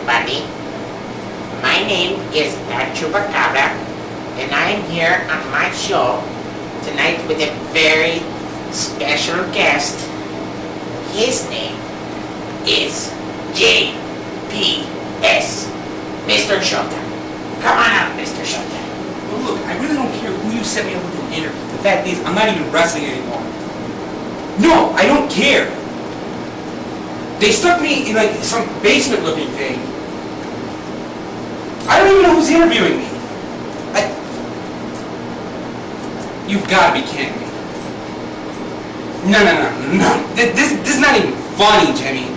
everybody. My name is Chupacabra, and I'm here on my show tonight with a very special guest. His name is JPS, Mr. Showtime. Come on out, Mr. Showtime. Well, look, I really don't care who you set me up with an interview. The fact is, I'm not even wrestling anymore. No, I don't care. They stuck me in like some basement-looking thing. I don't even know who's interviewing me. You've got to be kidding me. No. This is not even funny, Jimmy.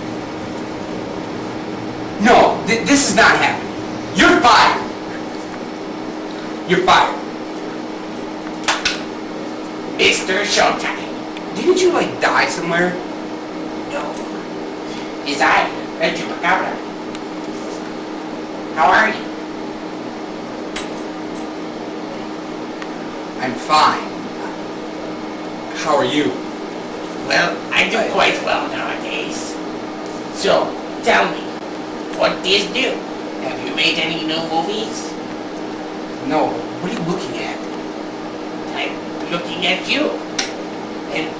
No, this is not happening. You're fired. You're fired. Mr. Showtime. Didn't you, like, die somewhere? No. Is I, Chupacabra. How are you? I'm fine. How are you? Well, I do quite well nowadays. So, tell me, what do you do? Have you made any new movies? No, what are you looking at? I'm looking at you. And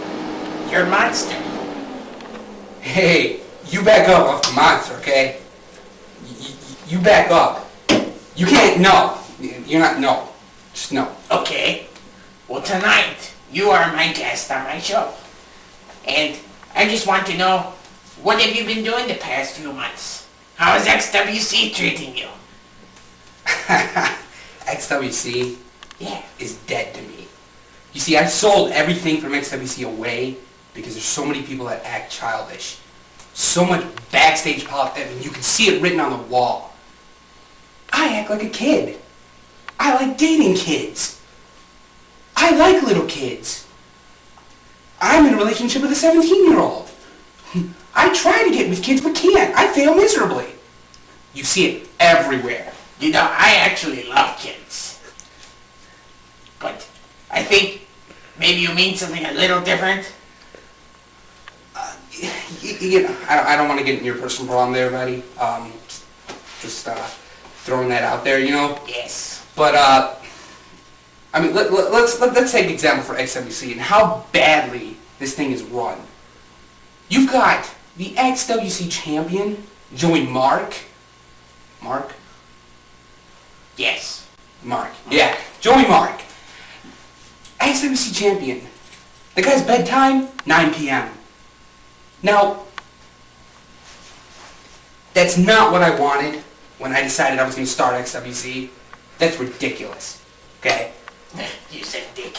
your monster. Hey, you back up off the monster, okay? You back up. You can't, no. You're not, no. Just no. Okay. Well, tonight, you are my guest on my show. And I just want to know, what have you been doing the past few months? How is XWC treating you? XWC Yeah. is dead to me. You see, I sold everything from XWC away because there's so many people that act childish. So much backstage politics, and you can see it written on the wall. I act like a kid. I like dating kids. I like little kids. I'm in a relationship with a 17-year-old. I try to get with kids but can't. I fail miserably. You see it everywhere. You know, I actually love kids. But I think maybe you mean something a little different. You know, I don't want to get in your personal problem there, buddy. Just throwing that out there, you know. Yes. But I mean, let's take an example for XWC and how badly this thing is run. You've got the XWC champion, Joey Mark. Mark? Yes. Mark. Yeah, Joey Mark. XWC champion. The guy's bedtime, 9 p.m. Now, that's not what I wanted when I decided I was going to start XWC. That's ridiculous. Okay? You said dick.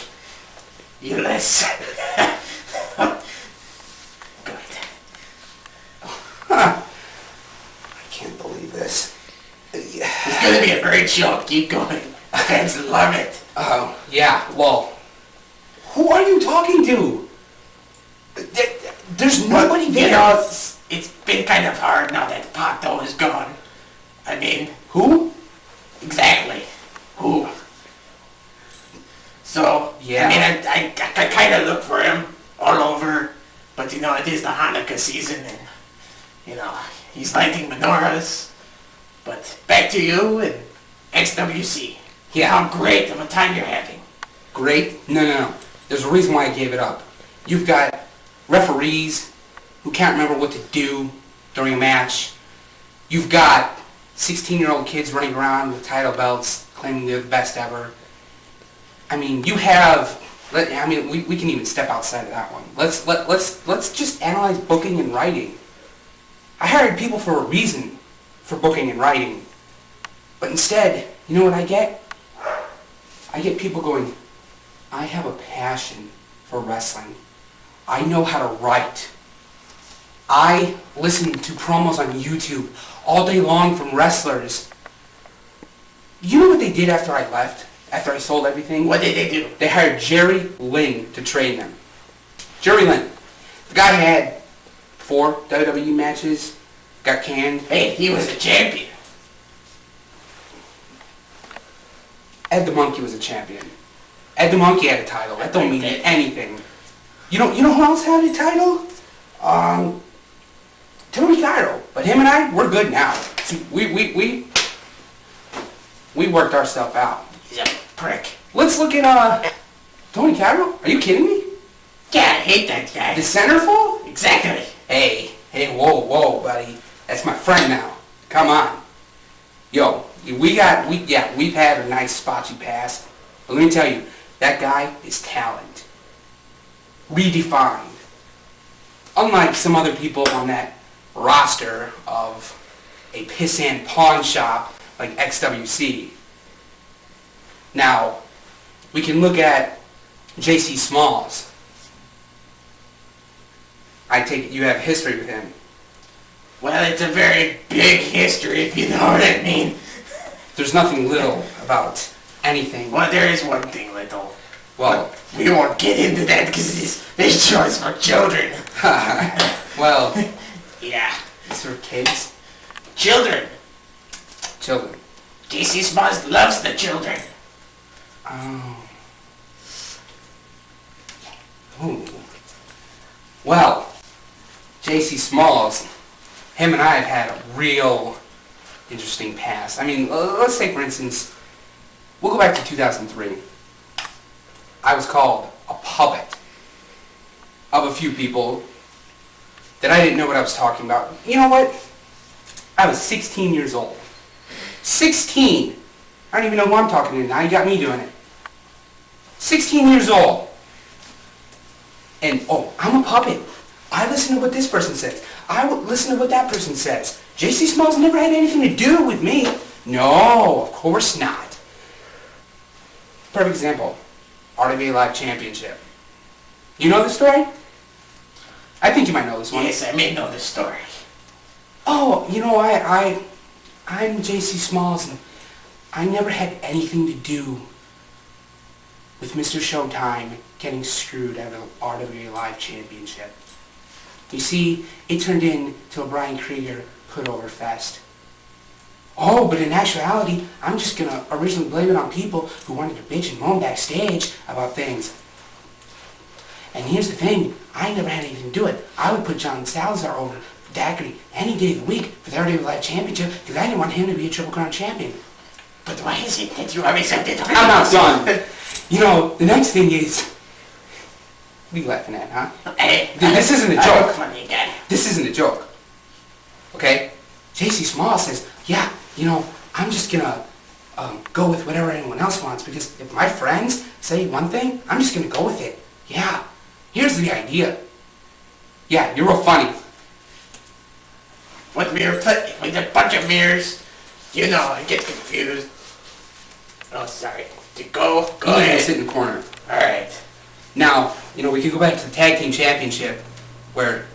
You listen. Good. Huh. I can't believe this. It's going to be a great show. Keep going. Fans love it. Oh, yeah, well, who are you talking to? There's nobody there. You know, it's been kind of hard now that Pato is gone. I mean... Who? Exactly. Who? So, yeah. I mean, I kind of look for him all over, but you know, it is the Hanukkah season, and, you know, he's lighting menorahs. But back to you and XWC. Yeah. How great of a time you're having. Great? No. There's a reason why I gave it up. You've got referees who can't remember what to do during a match. You've got 16-year-old kids running around with title belts claiming they're the best ever. I mean, you have... I mean, we can even step outside of that one. Let's just analyze booking and writing. I hired people for a reason for booking and writing. But instead, you know what I get? I get people going, I have a passion for wrestling. I know how to write. I listen to promos on YouTube all day long from wrestlers. You know what they did after I left? After I sold everything? What did they do? They hired Jerry Lynn to train them. Jerry Lynn. The guy had 4 WWE matches, got canned. Hey, he was a champion. Ed the Monkey was a champion. Ed the Monkey had a title. That don't mean anything. You know who else had a title? Tony Cairo. But him and I, we're good now. See, we worked our stuff out. He's a prick. Let's look at, Tony Cadwell. Are you kidding me? Yeah, I hate that guy. The centerfold? Exactly. Hey, whoa, buddy. That's my friend now. Come on. Yo, we've had a nice spotchy past. But let me tell you, that guy is talent. Redefined. Unlike some other people on that roster of a pissant pawn shop like XWC. Now, we can look at J.C. Smalls. I take it you have history with him. Well, it's a very big history, if you know what I mean. There's nothing little about anything. Well, there is one thing little. Well, We won't get into that because this show is for children. well, Yeah. these are kids. Children. Children. J.C. Smalls loves the children. Oh. Ooh. Well, J.C. Smalls, him and I have had a real interesting past. I mean, let's take, for instance, we'll go back to 2003. I was called a puppet of a few people that I didn't know what I was talking about. You know what? I was 16 years old. 16! I don't even know who I'm talking to now. You got me doing it. 16 years old. And, oh, I'm a puppet. I listen to what this person says. I listen to what that person says. J.C. Smalls never had anything to do with me. No, of course not. Perfect example. RWA Live Championship. You know this story? I think you might know this one. Yes, I may know the story. Oh, you know, I'm J.C. Smalls, and I never had anything to do with Mr. Showtime getting screwed out of the RWA Live Championship. You see, it turned into a Brian Krieger put-over fest. Oh, but in actuality, I'm just going to originally blame it on people who wanted to bitch and moan backstage about things. And here's the thing, I never had anything to do with it. I would put John Salazar over Daiquiri any day of the week for the RWA Live Championship because I didn't want him to be a Triple Crown champion. But why is it that you have accepted? I'm not done. You know, the next thing is... What are you laughing at, huh? Hey, This isn't a I'm joke. a funny guy. This isn't a joke. Okay? J.C. Smalls says, yeah, you know, I'm just gonna go with whatever anyone else wants because if my friends say one thing, I'm just gonna go with it. Yeah. Here's the idea. Yeah, you're real funny. With a bunch of mirrors, you know, I get confused. Oh, sorry. Go You can ahead. sit in the corner. All right. Now, you know, we can go back to the Tag Team Championship where...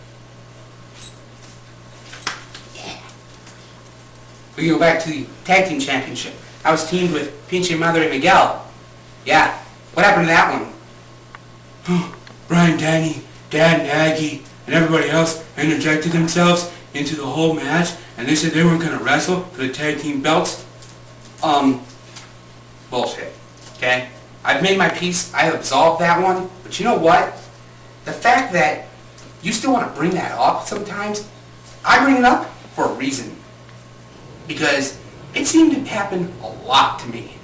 We can go back to the Tag Team Championship. I was teamed with Pinche Madre Miguel. Yeah. What happened to that one? Brian, Danny, Dan, Nagy, and everybody else interjected themselves into the whole match, and they said they weren't going to wrestle for the tag team belts. Bullshit. Okay? I've made my peace. I absolved that one. But you know what? The fact that you still want to bring that up sometimes, I bring it up for a reason. Because it seemed to happen a lot to me.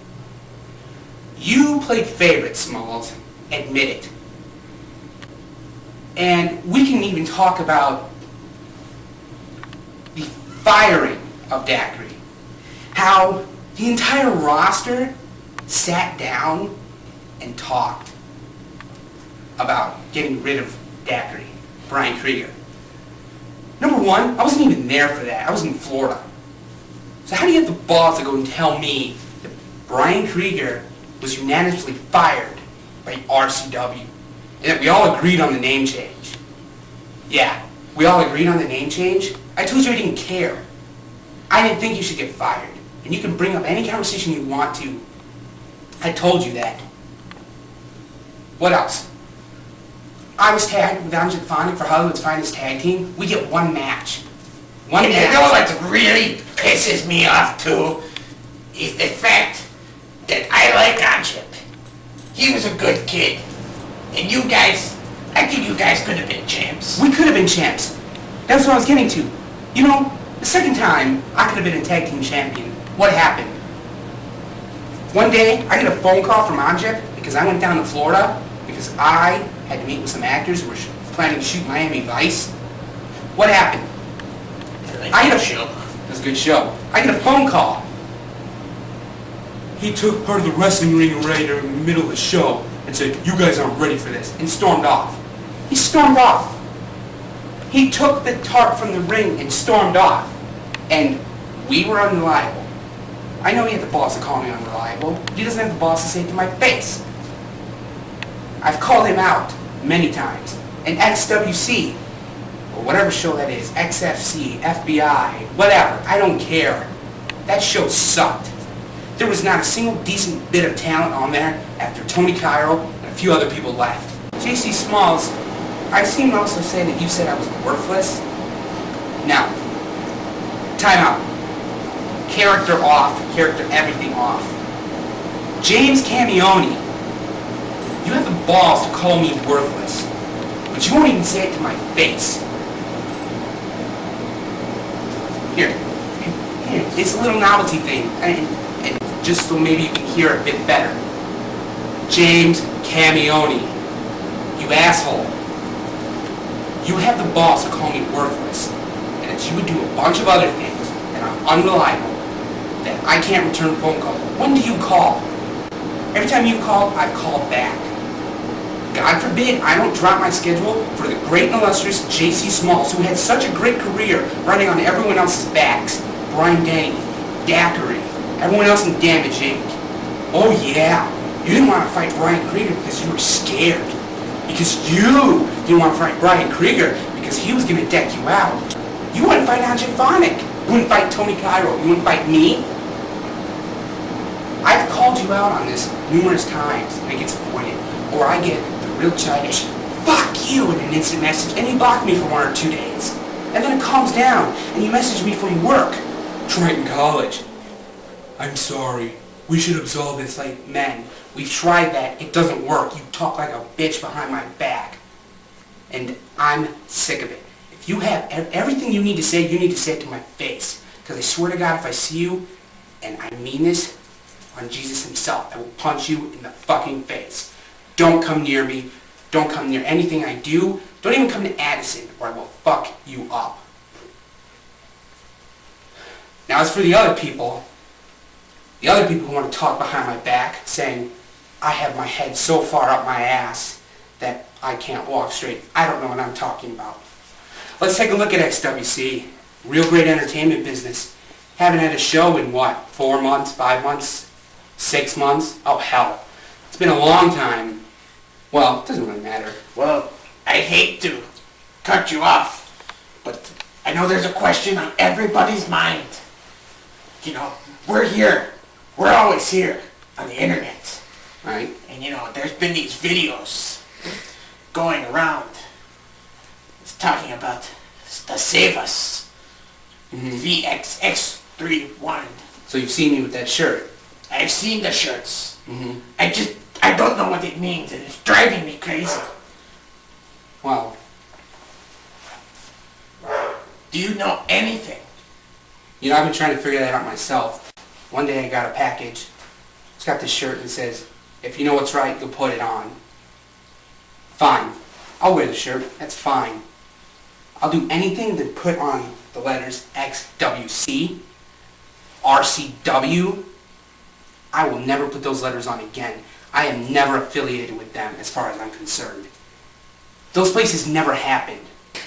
You played favorite, Smalls. Admit it. And we can even talk about the firing of Daiquiri. How the entire roster sat down and talked about getting rid of Daiquiri, Brian Krieger. Number one, I wasn't even there for that. I was in Florida. So how do you have the balls to go and tell me that Brian Krieger was unanimously fired by RCW? And that we all agreed on the name change? Yeah, we all agreed on the name change? I told you I didn't care. I didn't think you should get fired. And you can bring up any conversation you want to. I told you that. What else? I was tagged with Angelic Phonic for Hollywood's Finest Tag Team. We get one match. One And match. you know what really pisses me off too? Is the fact that I like Anship. He was a good kid. And you guys, I think you guys could have been champs. We could have been champs. That's what I was getting to. You know, The second time, I could have been a tag team champion. What happened? One day, I get a phone call from Anjep because I went down to Florida because I had to meet with some actors who were planning to shoot Miami Vice. What happened? I get a show. It was a good show. I get a phone call. He took part of the wrestling ring right in the middle of the show and said, "You guys aren't ready for this," and stormed off. He stormed off. He took the tarp from the ring and stormed off. And we were unreliable. I know he had the balls to call me unreliable, but he doesn't have the balls to say it to my face. I've called him out many times. And XWC, or whatever show that is, XFC, FBI, whatever, I don't care. That show sucked. There was not a single decent bit of talent on there after Tony Cairo and a few other people left. JC Smalls, I've seen him also say that you said I was worthless. Now, time out. Character off, character everything off. James Camione, you have the balls to call me worthless, but you won't even say it to my face. Here, it's a little novelty thing, and just so maybe you can hear it a bit better. James Camione, you asshole. You have the balls to call me worthless, and that you would do a bunch of other things, and I'm unreliable, that I can't return phone calls. When do you call? Every time you've called, I've called back. God forbid I don't drop my schedule for the great and illustrious J.C. Smalls, who had such a great career running on everyone else's backs. Brian Denny, Daiquiri, everyone else in Damage Inc. Oh yeah, you didn't want to fight Brian Krieger because you were scared. Because you didn't want to fight Brian Krieger because he was going to deck you out. You wouldn't fight Anjep Phonic. You wouldn't fight Tony Cairo. You wouldn't fight me. I've called you out on this numerous times and it gets avoided. Or I get the real childish, "Fuck you," in an instant message, and you block me for 1 or 2 days. And then it calms down and you message me from work. Triton College. "I'm sorry. We should absolve this." Like, men, we've tried that. It doesn't work. You talk like a bitch behind my back. And I'm sick of it. If you have everything you need to say it to my face. Because I swear to God, if I see you, and I mean this, on Jesus himself, I will punch you in the fucking face. Don't come near me. Don't come near anything I do. Don't even come to Addison, or I will fuck you up. Now, as for the other people who want to talk behind my back, saying I have my head so far up my ass that I can't walk straight, I don't know what I'm talking about. Let's take a look at XWC. Real great entertainment business. Haven't had a show in what, 4 months, 5 months, 6 months? Oh hell, it's been a long time. Well, it doesn't really matter. Well, I hate to cut you off, but I know there's a question on everybody's mind. You know, we're here. We're always here on the internet. Right? And you know, there's been these videos going around. It's talking about the Save Us. VXX31. So you've seen me with that shirt? I've seen the shirts. I don't know what it means, and it's driving me crazy. Well, Do you know anything? you know, I've been trying to figure that out myself. One day I got a package. It's got this shirt that says, "If you know what's right, you'll put it on." Fine. I'll wear the shirt. That's fine. I'll do anything to put on the letters XWC, RCW. I will never put those letters on again. I am never affiliated with them as far as I'm concerned. Those places never happened.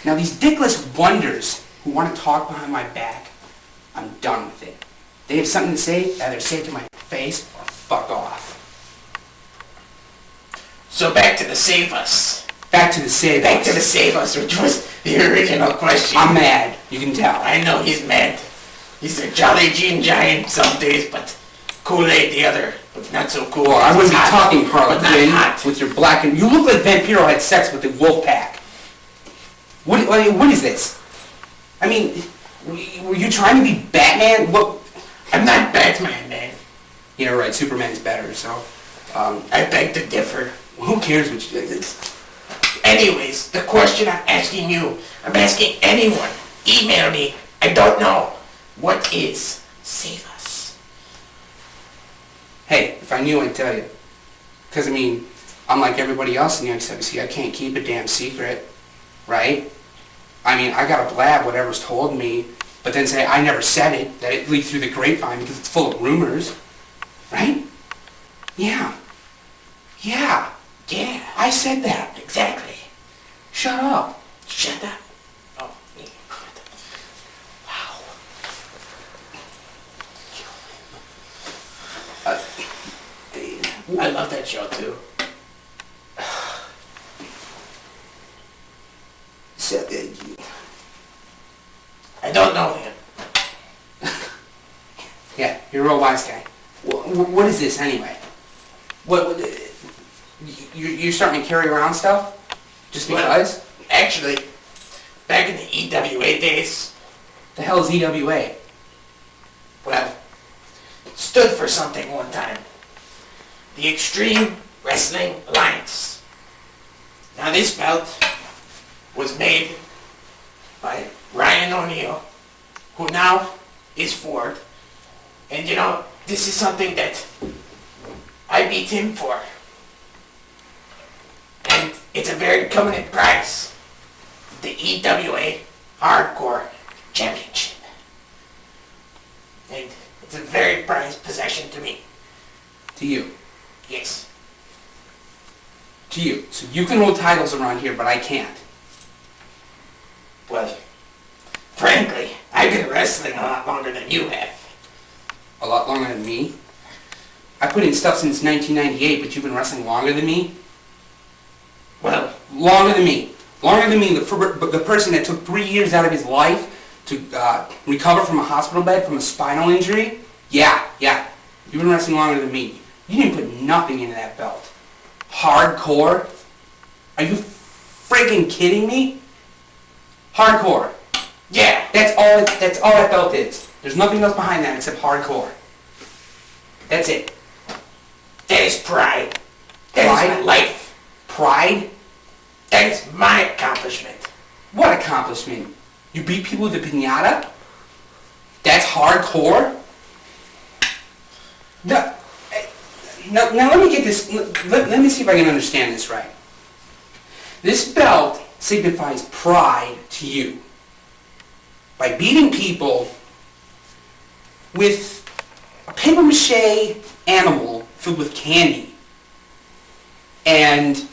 Now these dickless wonders who want to talk behind my back, I'm done with it. They have something to say, either say it to my face or fuck off. So back to the Save Us. Back to the Save Us. Back to the Save Us, which was the original question. I'm mad. You can tell. I know he's mad. He's a Jolly Green Giant some days, but Kool-Aid the other, but not so cool. Well, I wouldn't be Hot, talking, but not Harlequin, hot. with your black and... You look like Vampiro had sex with the wolf pack. What is this? I mean, were you trying to be Batman? What? I'm not Batman, man. Yeah, right. Superman's better, so... I beg to differ. Who cares what you think? Anyways, the question I'm asking you, I'm asking anyone. Email me I don't know. What is? Save us. Hey, if I knew, I'd tell you. Because, I mean, unlike everybody else in the XWC, I can't keep a damn secret, right? I mean, I gotta blab whatever's told me, but then say I never said it, that it leaked through the grapevine because it's full of rumors, right? Yeah. Yeah. Yeah, I said that. exactly. Shut up. Shut up. Oh, me. Wow. I love that show too. So, I don't know him. yeah, you're a real wise guy. What is this anyway? What you're starting to carry around stuff? Just because? Well, actually, back in the EWA days, The hell is EWA? well, stood for something one time. The Extreme Wrestling Alliance. Now this belt was made by Ryan O'Neal, who now is Ford. And you know, this is something that I beat him for. And it's a very coveted prize. The EWA Hardcore Championship. And it's a very prized possession to me. To you. Yes. To you. So you can hold titles around here, but I can't. Well, frankly, I've been wrestling a lot longer than you have. A lot longer than me? I put in stuff since 1998, but you've been wrestling longer than me? Well, Longer than me. Longer than me, the person that took 3 years out of his life to recover from a hospital bed from a spinal injury? Yeah. You've been wrestling longer than me. You didn't put nothing into that belt. Hardcore? Are you freaking kidding me? Hardcore. yeah, That's all that belt is. There's nothing else behind that except hardcore. That's it. that is pride. That is Pride? my life. Pride? That is my accomplishment. What accomplishment? You beat people with a piñata? That's hardcore? No, now let me get this, let me see if I can understand this right. This belt signifies pride to you. By beating people with a papier-mâché animal filled with candy and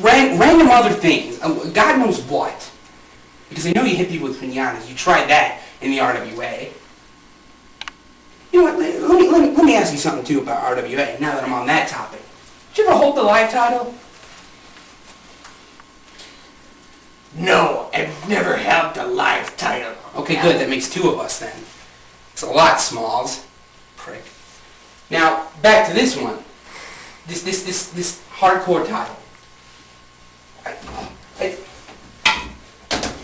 random other things, God knows what. Because I know you hit people with piñatas. You tried that in the RWA. You know what? Let me ask you something too about RWA. Now that I'm on that topic, did you ever hold the live title? No, I've never held the live title. Okay, good. That makes two of us then. It's a lot, Smalls. Prick. Now back to this one. This hardcore title.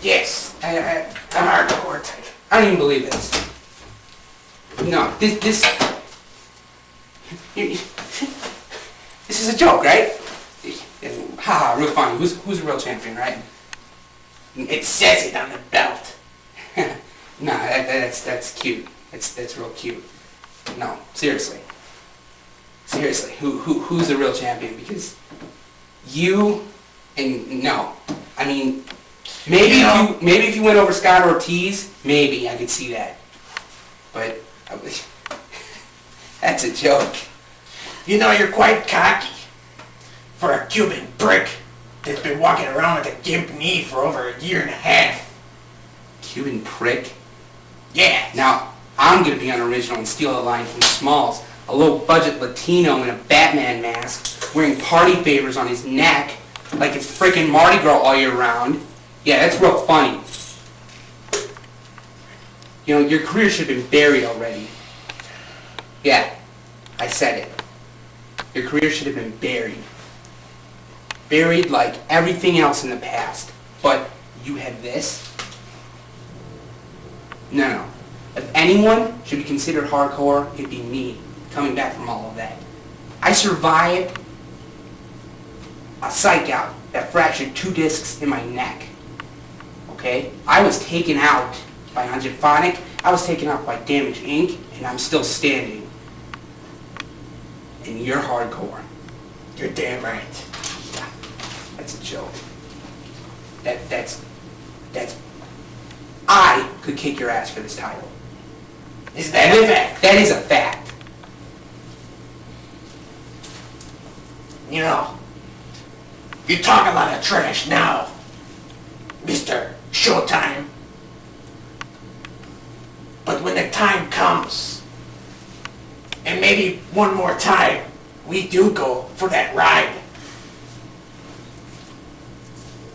Yes, I the hardcore title. don't even believe this. No, this is a joke, right? Haha, real funny. Who's the real champion, right? It says it on the belt. No, that's cute. That's real cute. No, seriously. Seriously, who's the real champion? Because you and no, I mean, maybe if you went over Scott Ortiz, maybe I could see that. But that's a joke. You know, you're quite cocky for a Cuban prick that's been walking around with a gimp knee for over a year and a half. Cuban prick. Yeah. Now I'm gonna be unoriginal and steal a line from Smalls, a low-budget Latino in a Batman mask, wearing party favors on his neck, like it's frickin' Mardi Gras all year round. Yeah, that's real funny. You know, your career should have been buried already. Yeah, I said it. Your career should have been buried. Buried like everything else in the past. But you had this? No. If anyone should be considered hardcore, it'd be me, coming back from all of that. I survived a psych out that fractured 2 discs in my neck. Okay? I was taken out by Phonic. I was taken out by Damage Inc. and I'm still standing. And you're hardcore. You're damn right. Yeah, that's a joke. That's I could kick your ass for this title. Is that a fact? That is a fact. You know, you talk a lot of trash now, Mr. Showtime. But when the time comes, and maybe one more time, we do go for that ride.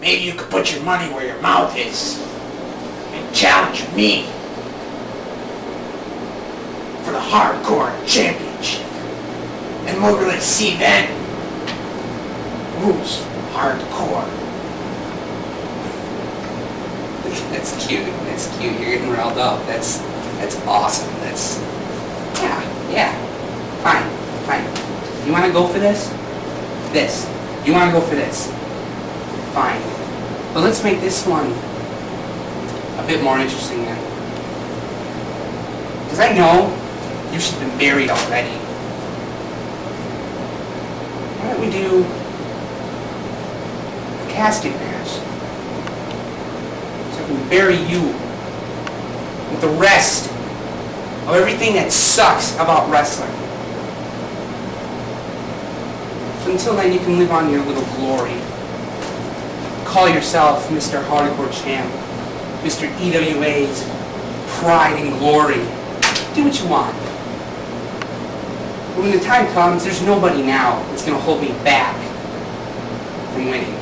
Maybe you could put your money where your mouth is and challenge me for the hardcore championship. And we'll really see then who's hardcore. That's cute. That's cute. You're getting riled up. That's awesome. Yeah. Fine. You want to go for this? You want to go for this? Fine. But let's make this one a bit more interesting then. Because I know you should have been buried already. Why don't we do a casket match? So I can bury you with the rest of everything that sucks about wrestling. So until then, you can live on your little glory. Call yourself Mr. Hardcore Champ, Mr. EWA's pride and glory. Do what you want. But when the time comes, there's nobody now that's going to hold me back from winning.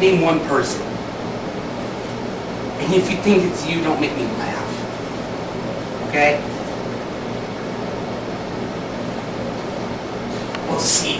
Name one person. And if you think it's you, don't make me laugh. Okay? We'll see.